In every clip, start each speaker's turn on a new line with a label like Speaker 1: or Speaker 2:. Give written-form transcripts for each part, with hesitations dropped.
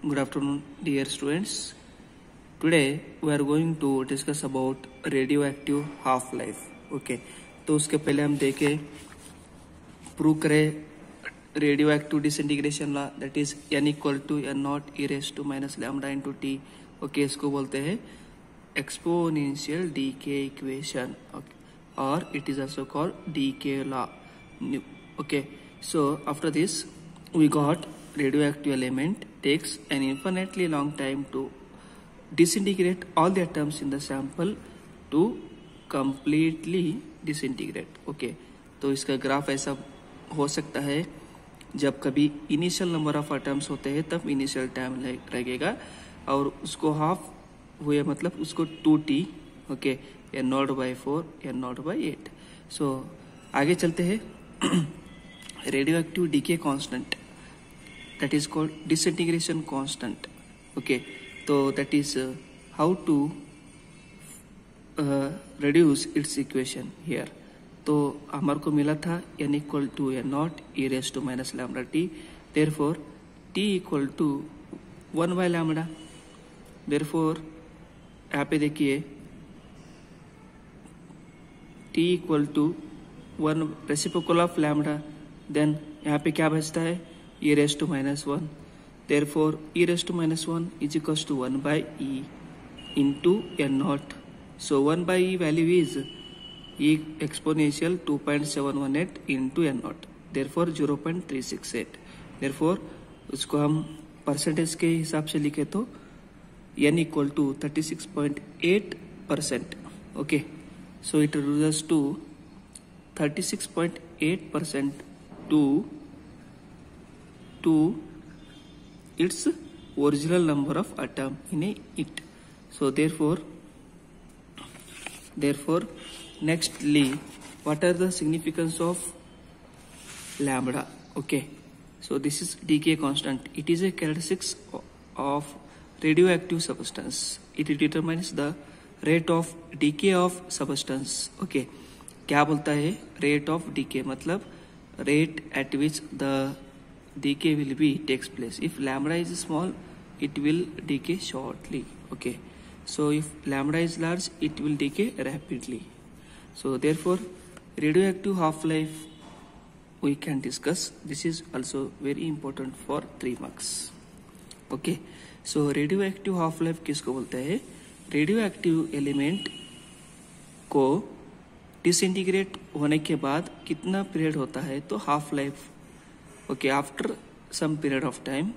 Speaker 1: Good afternoon, dear students. Today we are going to discuss about radioactive half life. Okay, तो उसके पहले हम देखें प्रूव करें radioactive disintegration law, that is n equal to n naught e raised to minus lambda into t. Okay, इसको बोलते हैं exponential decay equation. Okay, or it is also called decay law. Okay, so after this we got radioactive element takes an infinitely long time to disintegrate all the atoms in the sample to completely disintegrate. Okay, तो इसका graph ऐसा हो सकता है जब कभी initial number of atoms होते हैं तब इनिशियल टाइम लगेगा और उसको हाफ हुए मतलब उसको 2t. Okay, n0/4 n0/8. सो आगे चलते हैं. Radio active decay constant, that is called disintegration constant. Okay, so that is how to reduce its equation here. तो हमारे को मिला था n equal to n naught e raised to minus lambda t. Therefore t equal to 1 by lambda. Therefore यहाँ पे देखिए t equal to 1 reciprocal of lambda. Then यहाँ पे क्या बचता है e raised to minus 1. Therefore e raised to minus 1 is equals to 1 by e into n naught. So 1 by e value is e exponential 2.718 into n naught. Therefore 0.368. Therefore उसको हम percentage के हिसाब से लिखे तो n equal to 36.8%. Okay, so it reduces to 36.8% to its original number of atom in it. So therefore nextly, what are the significance of lambda? Okay, so this is decay constant. It is a characteristic of radioactive substance. It determines the rate of decay of substance. Okay, क्या बोलता है rate of decay मतलब rate at which the decay will be takes place. If lambda is small, it will decay shortly. Okay, so if lambda is large, it will decay rapidly. So therefore radioactive half-life we can discuss. This is also very important for 3 marks. Okay, so radioactive half-life किसको बोलते हैं? Radioactive element को disintegrate होने के बाद कितना period होता है तो half life. Okay, after some period of time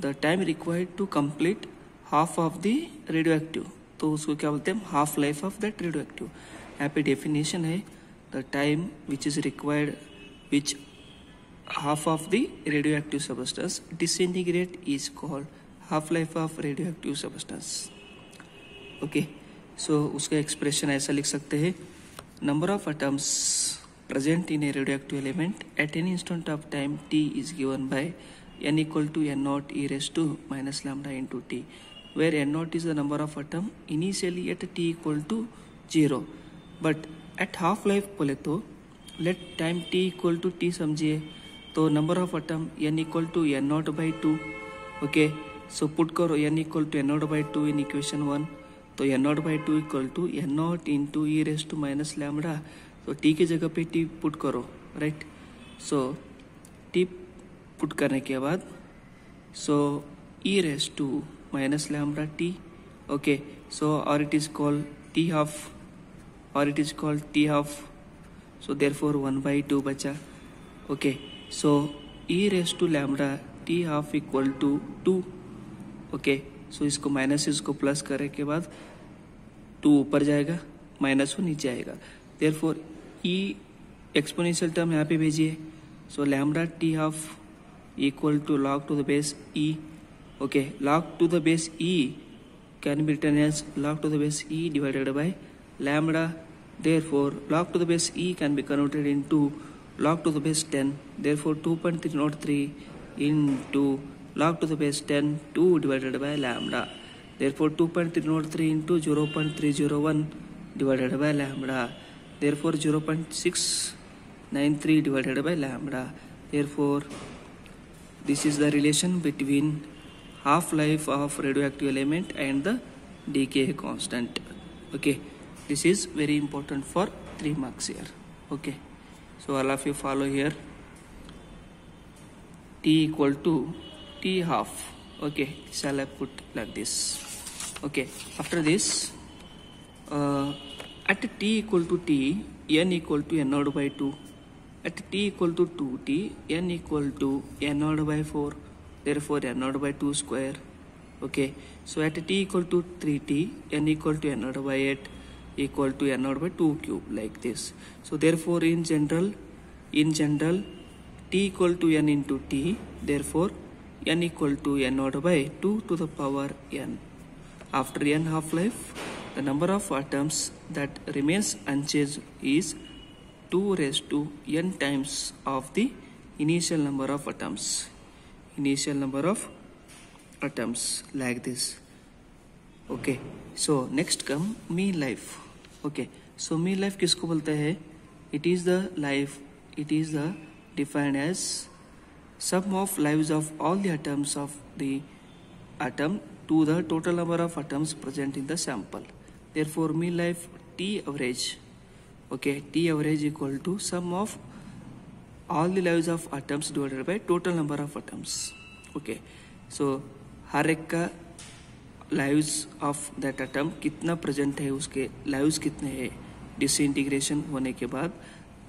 Speaker 1: the time required to complete half of the radioactive, तो उसको क्या बोलते हैं? Half life of that radioactive. यहाँ पे डेफिनेशन है the time which is required which half of the radioactive substance disintegrate is called half life of radioactive substance. Okay, so उसका expression ऐसा लिख सकते हैं number of atoms present in a radioactive element at any instant of time t is given by n equal to n naught e raised to minus lambda into t, where n naught is the number of atom initially at t equal to 0. but at half life बोले तो let time t equal to t समझिए तो number of atom n equal to n naught by 2. okay, so put करो n equal to n naught by 2 in equation 1. तो n naught by 2 equal to n naught into e raised to minus lambda. तो t की जगह पे t put करो, right. So t put करने के बाद so e raised to minus lambda t. Okay, so और it is called t half. So therefore 1 by 2 बचा. Okay, so e raised to lambda t half equal to 2. Okay, so इसको minus इसको plus करने के बाद 2 ऊपर जाएगा, -1 नीचे आएगा. देयरफॉर ई एक्सपोनेंशियल टर्म यहाँ पे भेजिए. So lambda t half equal to log to the base e. Okay, log to the base e can be written as log to the base e divided by lambda. Therefore log to the base e can be converted into log to the base 10. Therefore 2.303 into log to the base 10 2 divided by lambda. Therefore 2.303 into 0.301 divided by lambda. Therefore 0.693 divided by lambda. Therefore this is the relation between half life of radioactive element and the decay constant. Okay, this is very important for 3 marks here. Okay, so all of you follow here. T equal to T half. Okay, shall I put like this? Okay, after this, at T equal to T, N equal to N naught by 2. At T equal to 2T, N equal to N naught by 4. Therefore, N naught by 2 square. Okay, so at T equal to 3T, N equal to N naught by 8 equal to N naught by 2 cube, like this. So therefore, in general, T equal to N into T. Therefore, N equal to N naught by 2 to the power N. After N half-life, the number of atoms that remains unchanged is 2 raised to N times of the initial number of atoms. Initial number of atoms, like this. Okay, so next come mean life. Okay, so mean life किसको बोलते हैं? It is the life. It is the defined as sum of lives of all the atoms of the atom to the total number of atoms present in the sample. Therefore, mean life T average. Okay, T average equal to sum of all the lives of atoms divided by total number of atoms. Okay, so हर एक का lives of that atom कितना present है, उसके lives कितने हैं disintegration होने के बाद,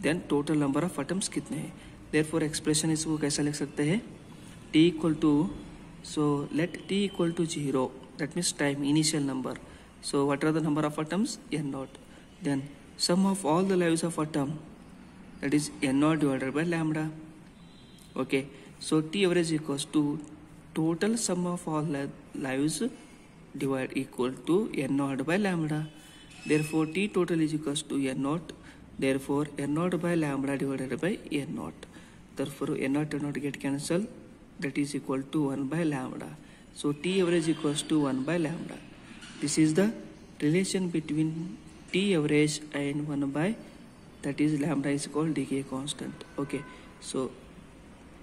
Speaker 1: then total number of atoms कितने हैं. Therefore, expression इसको कैसा लिख सकते हैं? T equal to, so let T equal to 0, that means time, initial number. So what are the number of atoms? N naught. Then sum of all the lives of atom, that is N naught divided by lambda. Okay, so T average equals to total sum of all lives divide equal to N naught by lambda. Therefore, T total is equals to N naught. Therefore, N naught by lambda divided by N naught. Therefore, N naught and naught get cancelled. That is equal to 1 by lambda. So T average equals to 1 by lambda. This is the relation between T average and 1 by, that is lambda is called decay constant. Okay, so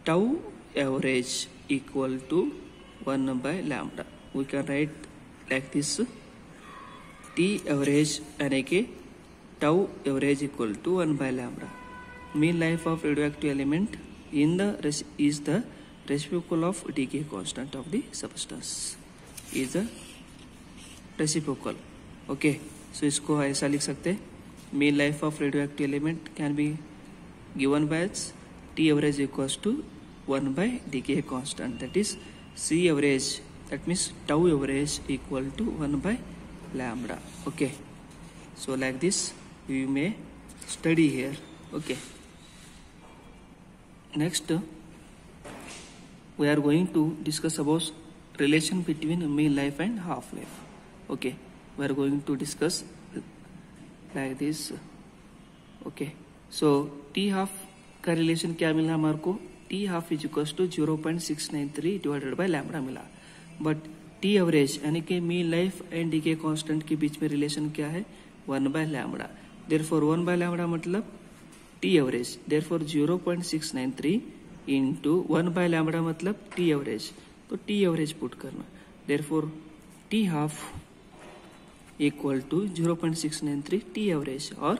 Speaker 1: tau average equal to 1 by lambda. We can write like this: T average and tau average equal to 1 by lambda. Mean life of radioactive element in the is the reciprocal of decay constant of the substance. Is the reciprocal. Okay, so इसको ऐसा लिख सकते हैं. Mean life of radioactive element can be given by T average equals to 1 by decay constant, that is C average, that means tau average equal to 1 by lambda. Okay, so like this you may study here. Okay, next we are going to discuss about relation between mean life and half life. Okay, we are going to discuss like this. Okay, so T half का relation क्या मिला हमारे को? T half is equals to 0.693 divided by lambda मिला. But T average यानी कि mean life and decay constant के बीच में रिलेशन क्या है? 1 by lambda. Therefore 1 by lambda मतलब T average. Therefore 0.693 into 1 by lambda मतलब T average. तो T average पुट करना. Therefore T half equal to 0.693 T average, or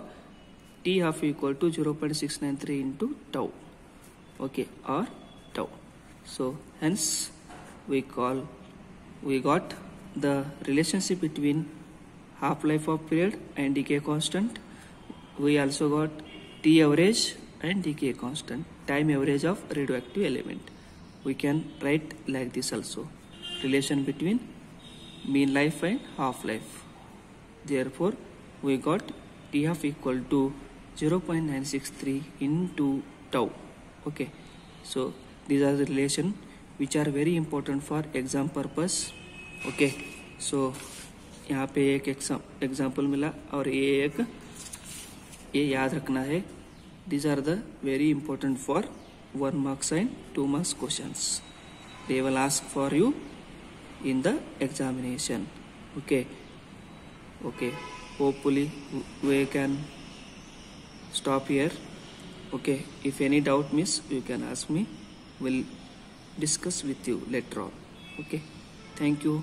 Speaker 1: T half equal to 0.693 into tau. Okay, or tau. So hence we got the relationship between half life of period and decay constant. We also got T average and decay constant, time average of radioactive element. We can write like this also: relation between mean life and half life. Therefore we got T half equal to 0.963 into tau. Okay, so these are the relation which are very important for exam purpose. Okay, so यहाँ पे एक example मिला और ये याद रखना है. These are the very important for 1 marks and 2 marks questions. They will ask for you in the examination. Okay, hopefully we can stop here. Okay, if any doubt miss, you can ask me. We'll discuss with you later on. Okay. Thank you.